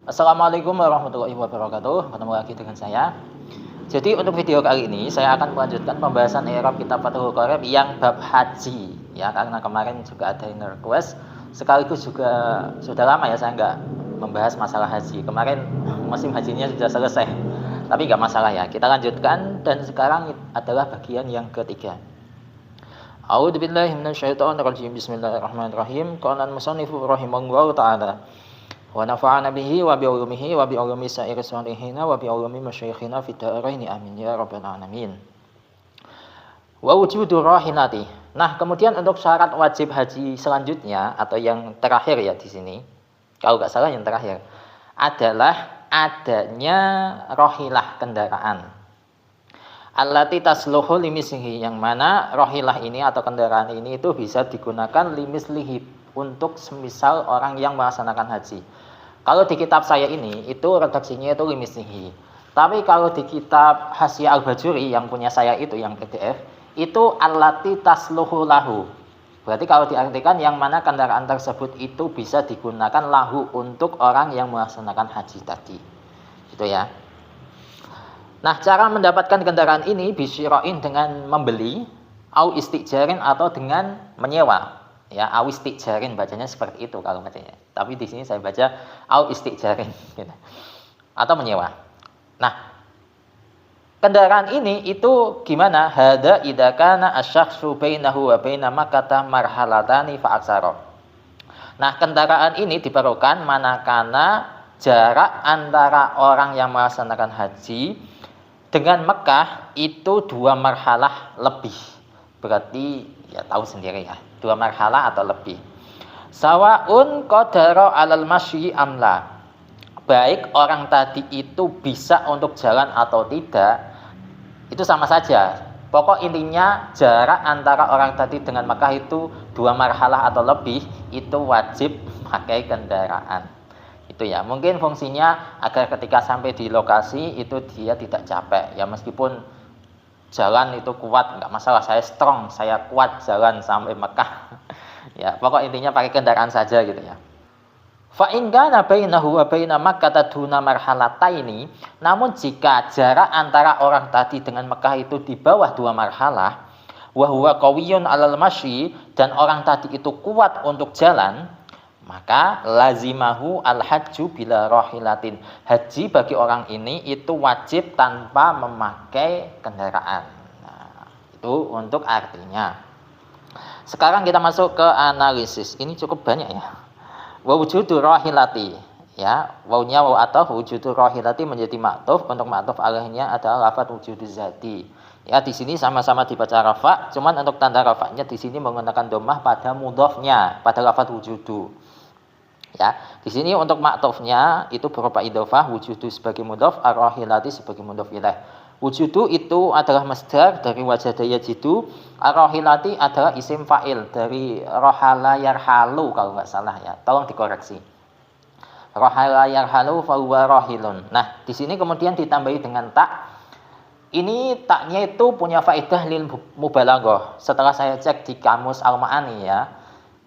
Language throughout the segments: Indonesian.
Assalamualaikum warahmatullahi wabarakatuh. Ketemu lagi dengan saya. Jadi untuk video kali ini saya akan melanjutkan pembahasan i'rab kitab Fathul Qorib yang bab haji ya, karena kemarin juga ada yang request, sekaligus juga sudah lama ya saya nggak membahas masalah haji. Kemarin musim hajinya sudah selesai, tapi nggak masalah ya, kita lanjutkan. Dan sekarang adalah bagian yang ketiga. A'udzubillahi minasyaitonirrajim. Bismillahirrahmanirrahim. Qala al-musannifu rahimahullahu ta'ala wa nafa'ana bihi wa bi ulumihi wa bi ulumi sa'iri salihina wa bi ulumi masyayikhina fid dharain amin ya rabbal alamin. Wa wujudu rahinati. Nah, kemudian untuk syarat wajib haji selanjutnya atau yang terakhir ya di sini, kalau nggak salah yang terakhir, adalah adanya rohilah kendaraan. Allati tasluhu limislihi, yang mana rohilah ini atau kendaraan ini itu bisa digunakan limislihi untuk semisal orang yang melaksanakan haji. Kalau di kitab saya ini itu redaksinya itu limislihi. Tapi kalau di kitab Hasyiah Al-Bajuri yang punya saya itu yang PDF itu allati tasluhu lahu. Berarti kalau diartikan yang mana kendaraan tersebut itu bisa digunakan lahu untuk orang yang melaksanakan haji tadi. Gitu ya. Nah, cara mendapatkan kendaraan ini bisyira'in dengan membeli, au istijarin atau dengan menyewa. Ya, au istijarin bacanya seperti itu kalau bacanya. Tapi di sini saya baca au istijarin gitu. Atau menyewa. Nah, kendaraan ini itu gimana? Hada idza kana asy-syakhsu bainahu wa baina Makkah marhalatani fa aksara. Nah, kendaraan ini diperlukan manakala jarak antara orang yang melaksanakan haji dengan Mekah itu 2 marhalah lebih. Berarti ya tahu sendiri ya, 2 marhalah atau lebih. Sawaun qadara 'alal masyi amla. Baik orang tadi itu bisa untuk jalan atau tidak, itu sama saja. Pokok intinya jarak antara orang tadi dengan Mekah itu 2 marhalah atau lebih, itu wajib pakai kendaraan. Itu ya, mungkin fungsinya agar ketika sampai di lokasi itu dia tidak capek ya, meskipun jalan itu kuat nggak masalah, saya strong, saya kuat jalan sampai Mekah ya, pokok intinya pakai kendaraan saja gitu ya. Fa in kana bainahu wa baina Makkah duna marhalataini, namun jika jarak antara orang tadi dengan Mekah itu di bawah 2 marhalah, wa huwa qawiyyun 'alal masyi, dan orang tadi itu kuat untuk jalan, maka lazimahu al-hajju bila rahilatin. Haji bagi orang ini itu wajib tanpa memakai kendaraan. Nah, itu untuk artinya. Sekarang kita masuk ke analisis. Ini cukup banyak ya. Wa wujudu rahilati. Ya, wawunya waw ataf, wujudu rahilati menjadi ma'tuf. Untuk ma'tuf alaihinya adalah lafaz wujudu zati. Ya, di sini sama-sama dibaca rafa, cuman untuk tanda rafanya di sini menggunakan dhammah pada mudhafnya, pada lafaz wujudu. Ya, di sini untuk ma'tufnya itu berupa idhofah, wujudu sebagai mudhaf, ar-rahilati sebagai mudhaf ilaih. Wujudu itu adalah masdar dari wajada yajidu, ar-rahilati adalah isim fa'il dari rohala yarhalu kalau nggak salah ya. Tolong dikoreksi. Rohala yarhalu fa huwa rahilun. Nah, di sini kemudian ditambahi dengan tak. Ini taknya itu punya faedah lil mubalaghah. Setelah saya cek di kamus Al-Ma'ani ya,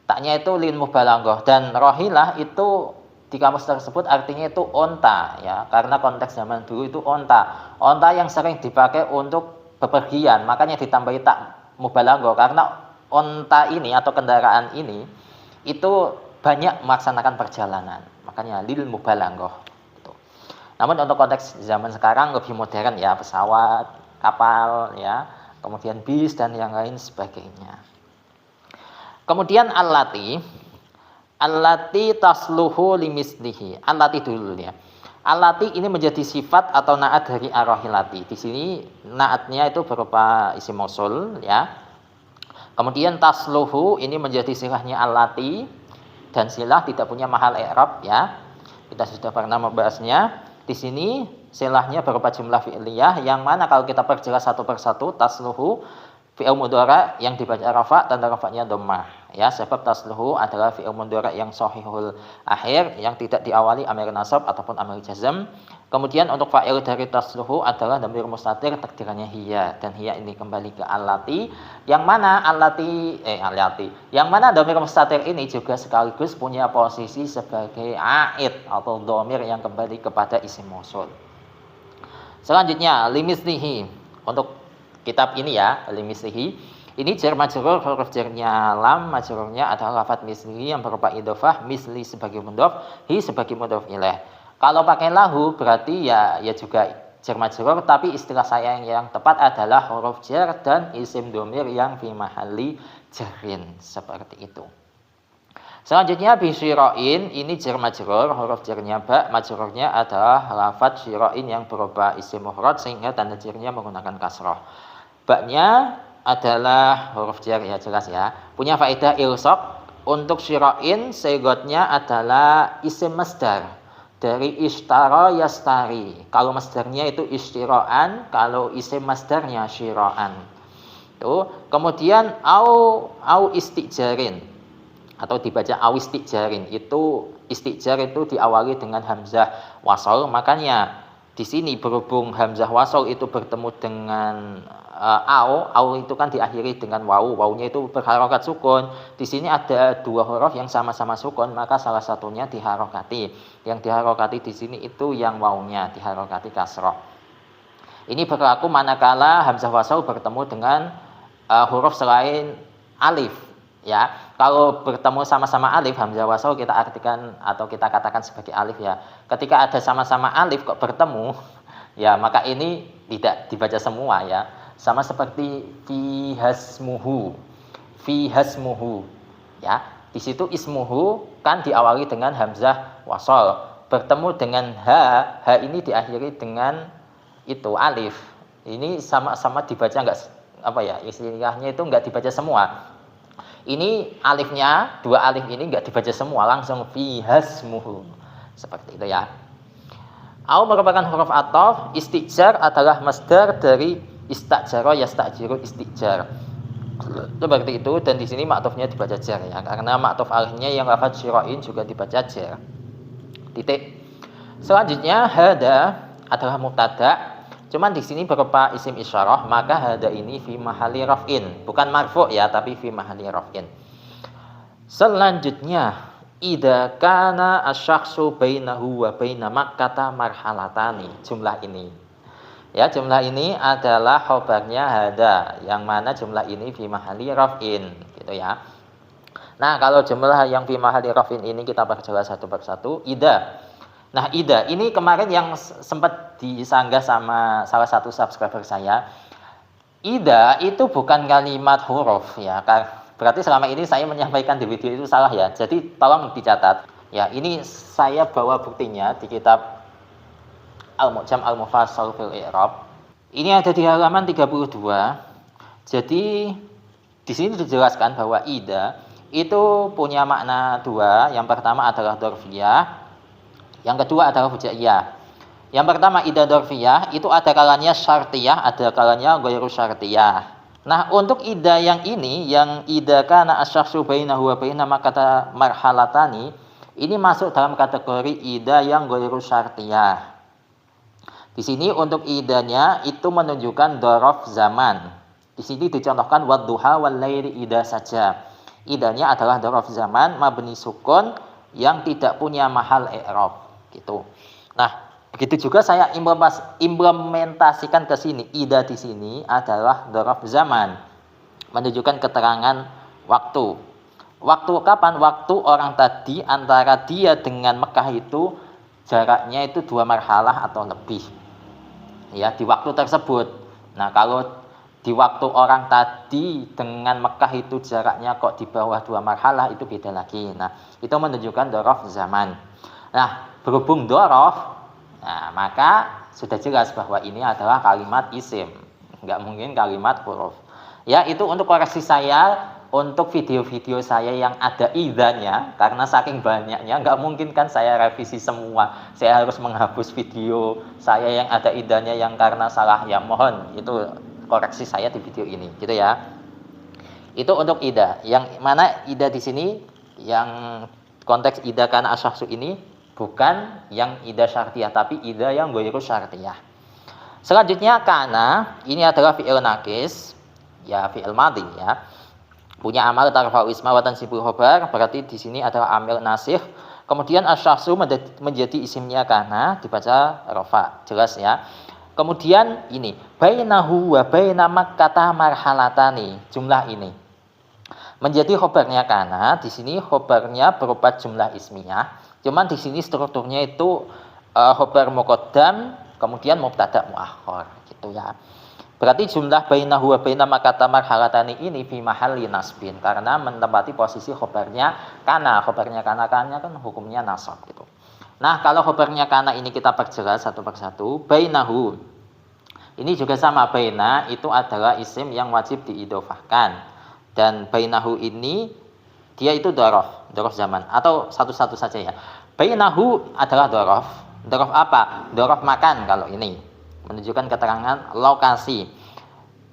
taknya itu lil mubalaghah, dan rohilah itu di kamus tersebut artinya itu onta ya, karena konteks zaman dulu itu onta yang sering dipakai untuk bepergian, makanya ditambahi tak mubalaghah, karena onta ini atau kendaraan ini itu banyak melaksanakan perjalanan, makanya lil mubalaghah gitu. Namun untuk konteks zaman sekarang lebih modern ya, pesawat, kapal ya, kemudian bis dan yang lain sebagainya. Kemudian allati tasluhu limislihi. Allati dulu ya. Allati ini menjadi sifat atau naat dari ar-rahilati. Di sini naatnya itu berupa isim mausul ya. Kemudian tasluhu ini menjadi silahnya allati, dan silah tidak punya mahal i'rab ya. Kita sudah pernah membahasnya. Di sini silahnya berupa jumlah fi'liyah yang mana kalau kita perjelas satu persatu, tasluhu fi'il mudhari yang dibaca rafa, tanda rafanya dhammah. Ya, sebab tasluhu adalah fi'il mudhari' yang sahihul akhir yang tidak diawali amil nasab ataupun amil jazm. Kemudian untuk fa'il dari tasluhu adalah dhamir mustatir takdirannya hiya, dan hiya ini kembali ke allati yang mana yang mana dhamir mustatir ini juga sekaligus punya posisi sebagai aid atau dhamir yang kembali kepada isim mausul. Selanjutnya limislihi, untuk kitab ini ya, limislihi ini jar majrur, huruf jarnya lam, majrurnya adalah lafadz misli yang berupa idhofah, misli sebagai mudhof, hi sebagai mudhof ilaih. Kalau pakai lahu berarti ya juga jar majrur, tapi istilah saya yang tepat adalah huruf jar dan isim dhamir yang fi mahalli jarrin, seperti itu. Selanjutnya bisyira'in, ini jar majrur, huruf jarnya ba, majrurnya adalah lafadz syira'in yang berupa isim mufrad sehingga tanda jarnya menggunakan kasrah. Ba-nya adalah huruf jar ya, jelas ya. Punya faedah ilsaq. Untuk syira'in segotnya adalah isim masdar dari ishtara yastari. Kalau masdarnya itu istira'an, kalau isim masdarnya syira'an. Tuh. Kemudian au istijarin atau dibaca au istijarin. Itu istijar itu diawali dengan hamzah wasal. Makanya di sini berhubung hamzah wasal itu bertemu dengan au itu kan diakhiri dengan wau, waunya itu berharokat sukun. Di sini ada dua huruf yang sama-sama sukun, maka salah satunya diharokati. Yang diharokati di sini itu yang waunya diharokati kasroh. Ini berlaku manakala hamzah wasal bertemu dengan huruf selain alif. Ya, kalau bertemu sama-sama alif, hamzah wasal kita artikan atau kita katakan sebagai alif ya. Ketika ada sama-sama alif kok bertemu, ya maka ini tidak dibaca semua ya. Sama seperti fi hasmuhu, ya. Di situ ismuhu kan diawali dengan hamzah wasal, bertemu dengan ha ini diakhiri dengan itu alif. Ini sama-sama dibaca enggak istilahnya itu enggak dibaca semua. Ini alifnya, dua alif ini enggak dibaca semua, langsung fi hasmuhu. Seperti itu ya. Au merupakan huruf ataf, istijar adalah masdar dari istajaro yastajiru istijar. Seperti itu, dan di sini ma'tufnya dibaca jar ya, karena ma'tuf alihnya yang lafadz syira'in juga dibaca jar. Titik. Selanjutnya hada adalah mubtada, cuman di sini berupa isim isyarah, maka hada ini fi mahalli raf'in, bukan marfu' ya, tapi fi mahalli raf'in. Selanjutnya idza kana asy-syakhsu bainahu wa baina Makkah marhalatani, jumlah ini. Ya, jumlah ini adalah khobarnya hada, yang mana jumlah ini fi mahalli raf'in, gitu ya. Nah, kalau jumlah yang fi mahalli raf'in ini kita perjelas satu persatu. Idza. Nah, idza ini kemarin yang sempat disanggah sama salah satu subscriber saya. Idza itu bukan kalimat huruf ya. Berarti selama ini saya menyampaikan di video itu salah ya. Jadi tolong dicatat. Ya, ini saya bawa buktinya di kitab Al-Mu'jam Al-Mufassal fil I'rab. Ini ada di halaman 32. Jadi di sini dijelaskan bahwa idza itu punya makna dua. Yang pertama adalah dzarfiyah, yang kedua adalah fujaiyah. Yang pertama idza dzarfiyah itu ada kalanya syartiyah, ada kalanya ghairu syartiyah. Nah, untuk idza yang ini, yang idza kana asy-syakhsu bainahu wa baina Makkah marhalatani, ini masuk dalam kategori idza yang ghairu syartiyah. Di sini untuk idanya itu menunjukkan dzaraf zaman. Di sini dicontohkan wadduha wal laili idza saja. Idanya adalah dzaraf zaman mabni sukun yang tidak punya mahal i'rab, gitu. Nah, begitu juga saya implementasikan ke sini. Idza di sini adalah dzaraf zaman, menunjukkan keterangan waktu. Waktu kapan? Waktu orang tadi antara dia dengan Mekah itu jaraknya itu 2 marhalah atau lebih. Ya, di waktu tersebut. Nah, kalau di waktu orang tadi dengan Mekah itu jaraknya kok di bawah 2 marhalah, itu beda lagi. Nah, itu menunjukkan dzaraf zaman. Nah, berhubung dzaraf, nah, maka sudah jelas bahwa ini adalah kalimat isim. Enggak mungkin kalimat huruf. Ya, itu untuk koreksi saya. Untuk video-video saya yang ada idzanya, karena saking banyaknya nggak mungkin kan saya revisi semua. Saya harus menghapus video saya yang ada idzanya yang karena salah, ya mohon itu koreksi saya di video ini, gitu ya. Itu untuk ida. Yang mana ida di sini yang konteks ida kana asyaksu ini bukan yang ida syartiyah tapi ida yang ghairu syartiyah. Selanjutnya kana ini adalah fi'il nakis, ya fi'il madhi ya. Punya amal tarfa'u isma wa tansibul khobar, berarti di sini adalah amil nasikh. Kemudian asyaksu menjadi isimnya kana dibaca rafa, jelas ya. Kemudian ini bainahu wa baina makkata marhalatani, jumlah ini menjadi khobarnya kana. Di sini khobarnya berupa jumlah ismiyah. Cuman di sini strukturnya itu khobar muqaddam kemudian mubtada muakhar gitu ya. Berarti jumlah bainahu wa baina makkata marhalatani ini fi mahalli nasbin karena menempati posisi khobarnya kana. Khobarnya kana kan hukumnya nasab gitu. Nah, kalau khobarnya kana ini kita perjelas satu persatu. Bainahu ini juga sama, baina itu adalah isim yang wajib diidhofahkan. Dan bainahu ini dia itu dhorof zaman atau satu-satu saja ya. Bainahu adalah dhorof. Dhorof apa? Dhorof makan kalau ini. Menunjukkan keterangan lokasi.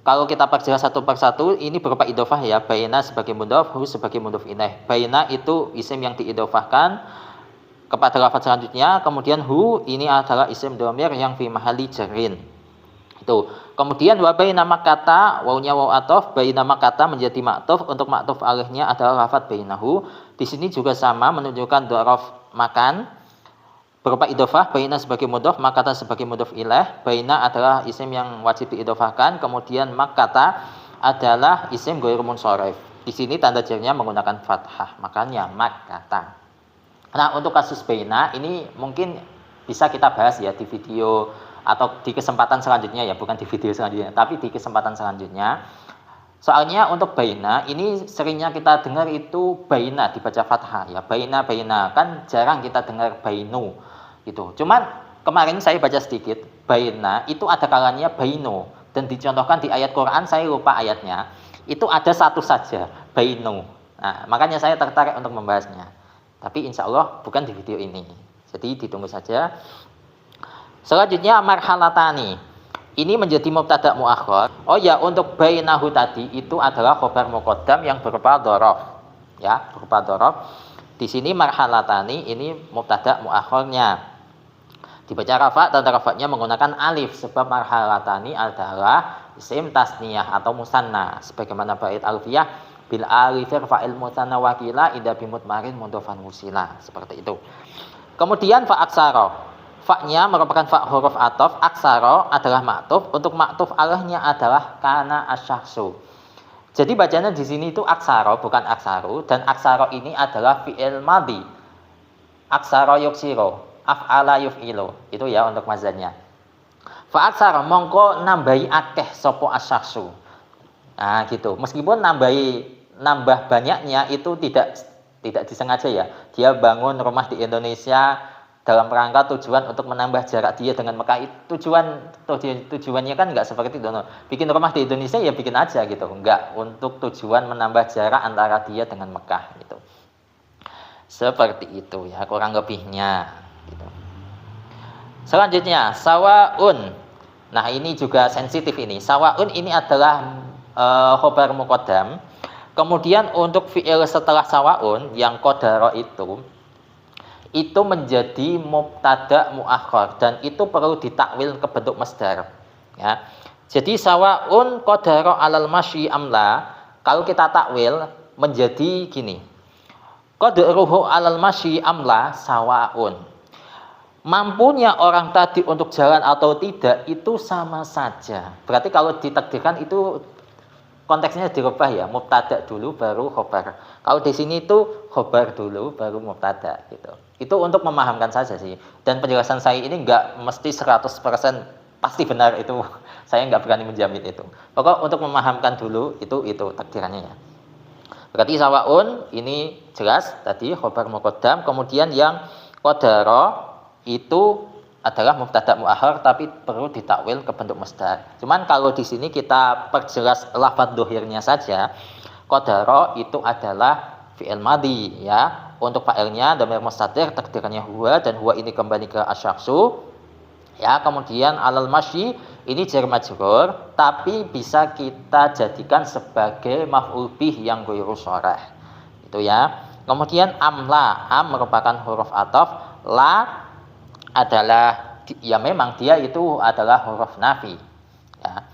Kalau kita perjelas satu persatu, ini berupa idhofah ya. Baina sebagai mudhof, hu sebagai mudhof ilaih. Baina itu isim yang diidhofahkan kepada lafaz selanjutnya. Kemudian hu ini adalah isim dhamir yang fi mahalli jarrin. Itu. Kemudian wa baina makkata, wawunya waw athof, baina makkata menjadi ma'tuf. Untuk ma'tuf alaihnya adalah lafaz bainahu. Di sini juga sama menunjukkan dhorof makan berupa idhofah, baina sebagai mudhof, makkata sebagai mudhof ilaih. Baina adalah isim yang wajib diidhofahkan, kemudian makkata adalah isim ghairu munsharif. Di sini tanda jarnya menggunakan fathah, makanya makkata. Nah, untuk kasus baina ini mungkin bisa kita bahas ya di video atau di kesempatan selanjutnya ya, bukan di video selanjutnya, tapi di kesempatan selanjutnya. Soalnya untuk baina ini seringnya kita dengar itu baina dibaca fathah ya, baina kan jarang kita dengar bainu gitu. Cuman kemarin saya baca sedikit, baina itu ada kalanya bainu dan dicontohkan di ayat Quran, saya lupa ayatnya. Itu ada satu saja, bainu. Nah, makanya saya tertarik untuk membahasnya. Tapi insya Allah bukan di video ini. Jadi ditunggu saja. Selanjutnya marhalatani. Ini menjadi mubtada muakhar. Oh ya, untuk bainahu tadi itu adalah khobar muqaddam yang berupa dhorof. Ya, berupa dhorof. Di sini marhalatani ini mubtada muakhirnya. Dibaca rafa, tanda rafanya menggunakan alif sebab marhalatani adalah isim tasniyah atau musanna. Sebagaimana bait alfiyah bil alifir fa'il musanna wakila idza bimutmarin mudhofan musila. Seperti itu. Kemudian fa aksara. Fa-nya merupakan fa huruf athof, aksara adalah ma'tuf, untuk ma'tuf alahnya adalah kana asyaksu. Jadi bacanya di sini itu aksara bukan aksaru, dan aksara ini adalah fi'il madhi. Aksara yuksiro, af'ala yuf'ilu. Itu ya untuk mazannya. Fa aksara mongko nambahi akeh sapa asyaksu. Nah, gitu. Meskipun nambah banyaknya itu tidak disengaja ya. Dia bangun rumah di Indonesia dalam rangka tujuan untuk menambah jarak dia dengan Mekah. Tujuannya kan nggak seperti itu. Bikin rumah di Indonesia ya bikin aja gitu, nggak untuk tujuan menambah jarak antara dia dengan Mekah gitu. Seperti itu ya kurang lebihnya gitu. Selanjutnya sawaun. Nah, ini juga sensitif ini. Sawaun ini adalah khobar muqaddam. Kemudian untuk fi'il setelah sawaun yang qadara itu menjadi mubtada muakhar dan itu perlu ditakwil ke bentuk masdar ya. Jadi sawaun qadara alal masyi amla, kalau kita takwil menjadi gini. Qadruhu alal masyi amla sawaun. Mampunya orang tadi untuk jalan atau tidak itu sama saja. Berarti kalau ditakdirkan itu konteksnya dirubah ya, mubtada dulu baru khobar. Kalau di sini itu khobar dulu baru mubtada gitu. Itu untuk memahamkan saja sih. Dan penjelasan saya ini nggak mesti 100% pasti benar itu. Saya nggak berani menjamin itu. Pokok untuk memahamkan dulu itu takdirannya ya. Berarti sawaun ini jelas tadi khobar muqaddam, kemudian yang qadara itu adalah mubtada muakhar tapi perlu ditakwil ke bentuk masdar. Cuman kalau di sini kita perjelas lafadz dohirnya saja, qadara itu adalah fi'il madhi ya. Untuk fa'ilnya dhamir mustatir takdirannya huwa dan huwa ini kembali ke asyaksu. Ya, kemudian alal masyi Ini jar majrur tapi bisa kita jadikan sebagai maf'ul bih yang ghairu sharih. Itu ya. Kemudian amla, am merupakan huruf ataf, la adalah ya memang dia itu adalah huruf nafi. Ya.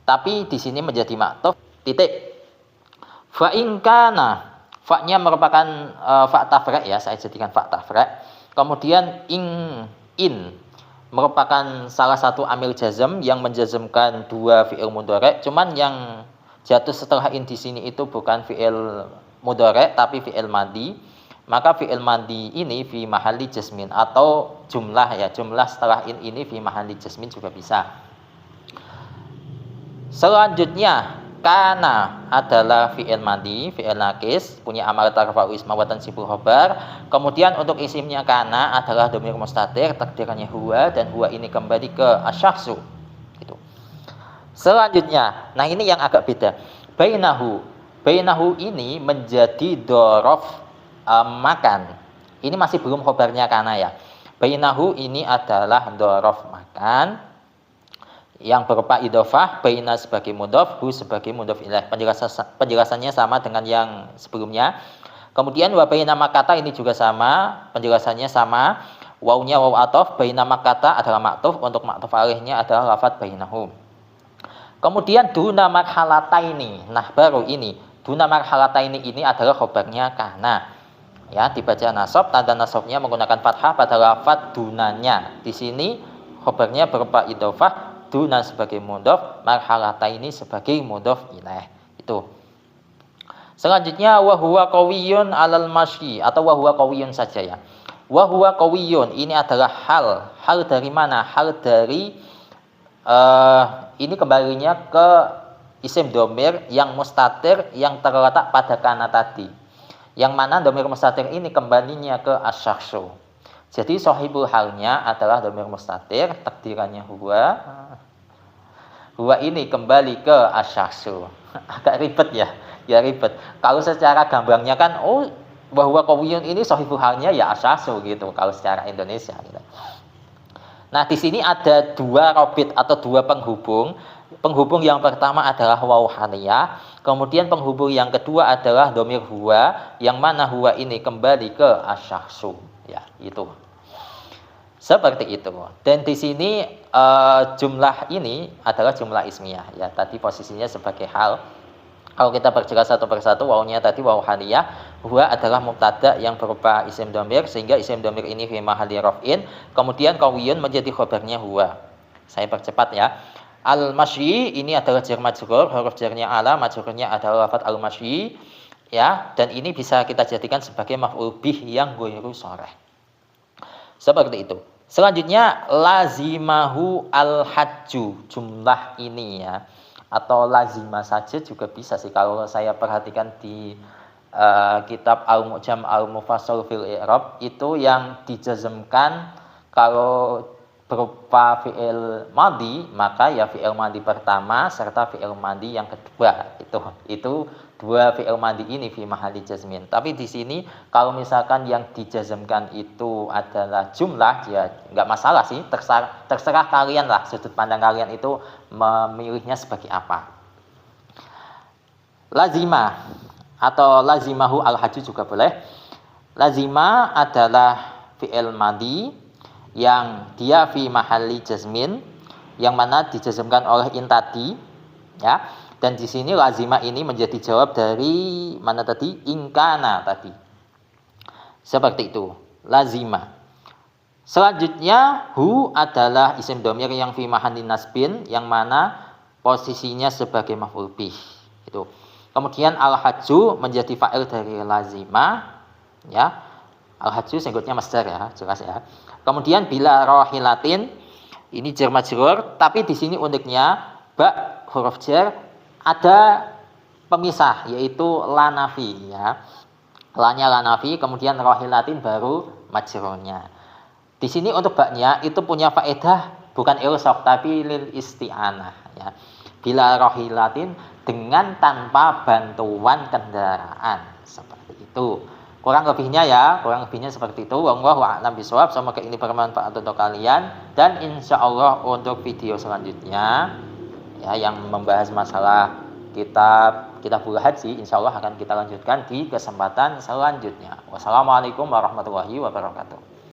Tapi di sini menjadi maktuf titik. Fa in kana, fa-nya merupakan fa tafra' ya, saya jadikan fa tafra'. Kemudian in merupakan salah satu amil jazm yang menjazmkan dua fi'il mudhari', cuman yang jatuh setelah in di sini itu bukan fi'il mudhari' tapi fi'il madhi. Maka fi'il madhi ini fi mahalli jazmin, atau jumlah ya, jumlah setelah in ini fi mahalli jazmin juga bisa. Selanjutnya kana adalah fi'il madhi, fi'il naqis, punya amal tarfa'u isma wa tansibu khabar. Kemudian untuk isimnya kana adalah dhamir mustatir, takdirannya huwa, dan huwa ini kembali ke asyakhsu. Gitu. Selanjutnya, nah ini yang agak beda. Bainahu, bainahu ini menjadi dhorof makan. Ini masih belum khabarnya kana ya. Bainahu ini adalah dhorof makan yang berupa idhofah, baina sebagai mudhof, hu sebagai mudhof ilaih. Penjelasannya sama dengan yang sebelumnya. Kemudian wa baina makata ini juga sama, penjelasannya sama. Wawnya waw ataf, baina makata adalah maktuf, untuk maktuf alaihnya adalah lafadz bainahum. Kemudian duna marhalataini. Nah, baru ini duna marhalataini ini adalah khabarnya kana. Ya, dibaca nasab, tanda nasabnya menggunakan fathah pada lafadz dunanya. Di sini khabarnya berupa idhofah, duna sebagai mudhof, marhalataini sebagai mudhof ilaih. Itu. Selanjutnya wa huwa qawiyyun 'alal masyi, atau wa huwa qawiyyun saja ya. Wa huwa qawiyyun ini adalah hal. Hal dari mana? Hal dari ini kembalinya ke isim dhamir yang mustatir yang terletak pada kana tadi. Yang mana dhamir mustatir ini kembalinya ke asyakhsu. Jadi sahibul halnya adalah dhamir mustatir, takdirannya huwa. Huwa ini kembali ke asyakhsu. Agak ribet ya. Ya ribet. Kalau secara gambarnya kan bahwa qawiyyun ini sahibul halnya ya asyakhsu gitu kalau secara Indonesia gitu. Nah, di sini ada dua robit atau dua penghubung. Penghubung yang pertama adalah waw haliyah, kemudian penghubung yang kedua adalah dhamir huwa, yang mana huwa ini kembali ke asyakhsu. Ya, itu. Seperti itu. Dan di sini jumlah ini adalah jumlah ismiyah ya. Tadi posisinya sebagai hal. Kalau kita perjelas satu persatu, wawnya tadi waw haliyah, huwa adalah mubtada yang berupa isim dhamir, sehingga isim dhamir ini fi mahalli raf'in. Kemudian qawiyyun menjadi khabarnya huwa. Saya percepat ya. Al-masyi ini adalah jar majrur, huruf jarnya ala, majrurnya adalah lafadz al-masyi ya, dan ini bisa kita jadikan sebagai maf'ul bih yang ghairu sharih. Seperti itu. Selanjutnya lazimahu al-hajju, jumlah ini ya, atau lazimah saja juga bisa sih kalau saya perhatikan di kitab Al-Mu'jam Al-Mufassal fil I'rab itu yang dijazmkan kalau berupa fi'il madhi maka ya fi'il madhi pertama serta fi'il madhi yang kedua. Itu dua fi'il madhi ini fi mahalli jazmin. Tapi di sini kalau misalkan yang dijazmkan itu adalah jumlah ya enggak masalah sih, terserah kalian lah, sudut pandang kalian itu memilihnya sebagai apa. Lazimah atau lazimahu al-hajju juga boleh. Lazimah adalah fi'il madhi yang dia fi mahalli jazmin, yang mana dijazmkan oleh in tadi ya. Dan di sini lazimah ini menjadi jawab dari mana tadi? Ingkana tadi. Seperti itu, lazimah. Selanjutnya hu adalah isim dhamir yang fi mahalli nasbin, yang mana posisinya sebagai maf'ul bih. Itu. Kemudian al-hajju menjadi fa'il dari lazimah ya. Al-hajju singgutnya masdar ya, jelas ya. Kemudian bila rahilatin ini jar majrur, tapi di sini uniknya ba huruf jar ada pemisah yaitu la nafi ya. La-nya la nafi, kemudian rahilatin baru majrurnya. Di sini untuk baknya itu punya faedah bukan ilsaq tapi lil isti'anah ya. Bila rahilatin dengan tanpa bantuan kendaraan, seperti itu. Kurang lebihnya seperti itu. Wallahu a'lam bishawab. Semoga ini bermanfaat untuk kalian, dan insya Allah untuk video selanjutnya ya yang membahas masalah kitabul haji, insya Allah akan kita lanjutkan di kesempatan selanjutnya. Wassalamualaikum warahmatullahi wabarakatuh.